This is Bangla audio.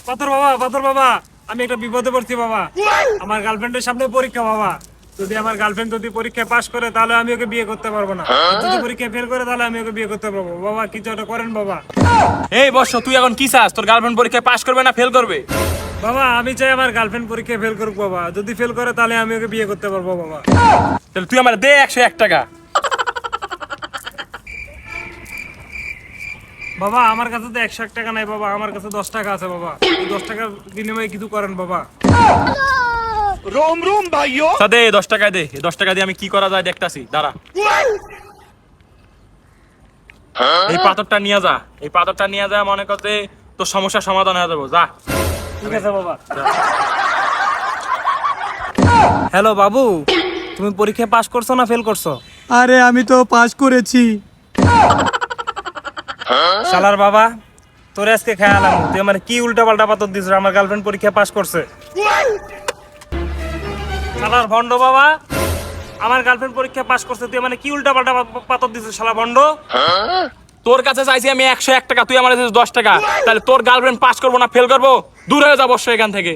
পাথর বাবা, আমি একটা বিপদে পড়ছি বাবা। আমার গার্লফ্রেন্ডের সামনে পরীক্ষা বাবা। যদি আমার গার্লফ্রেন্ড যদি পরীক্ষায় পাশ করে তাহলে আমি ওকে বিয়ে করতে পারবো না, যদি পরীক্ষায় ফেল করে তাহলে আমি ওকে বিয়ে করতে পারবো। বাবা কিছু একটা করেন বাবা। এই বর্ষ তুই এখন কি চাস? তোর গার্লফ্রেন্ড পরীক্ষায় পাশ করবে না ফেল করবে? বাবা আমি চাই আমার গার্লফ্রেন্ড পরীক্ষায় ফেল করুক বাবা, যদি ফেল করে তাহলে আমি ওকে বিয়ে করতে পারবো বাবা। তাহলে তুই আমার দে 101 টাকা। বাবা আমার কাছে তো 101 টাকা নাই বাবা, আমার কাছে 10 টাকা আছে বাবা। এই 10 টাকার বিনিময়ে কিছু করেন বাবা। আচ্ছা দে 10 টাকা দে, এই 10 টাকা দিয়ে আমি কি করা যায় দেখতাছি, দাঁড়া। এই পাথরটা নিয়ে যা, এই পাথরটা নিয়ে যা, মনে করতে তোর সমস্যার সমাধান হয়ে যাবো, যা। ঠিক আছে বাবা। হ্যালো বাবু, তুমি পরীক্ষায় পাশ করছো না ফেল করছো? আরে আমি তো পাস করেছি। শালার বাবা, তোরে আজকে খেয়ালাম তুই আমার কি উল্টা পাল্টা পাথর দিছিস। আমার গার্লফ্রেন্ড পরীক্ষায় পাশ করছে। শালার ভন্ড বাবা, আমার গার্লফ্রেন্ড পরীক্ষায় পাশ করছে, তুই মানে কি উল্টা পাল্টা পাথর দিছিস শালা ভন্ড। তোর কাছে চাইছি আমি 101 টাকা, তুই আমার কাছে 10 টাকা। তাহলে তোর গার্লফ্রেন্ড পাস করবো না ফেল করবো? দূর হয়ে যাবো এখান থেকে।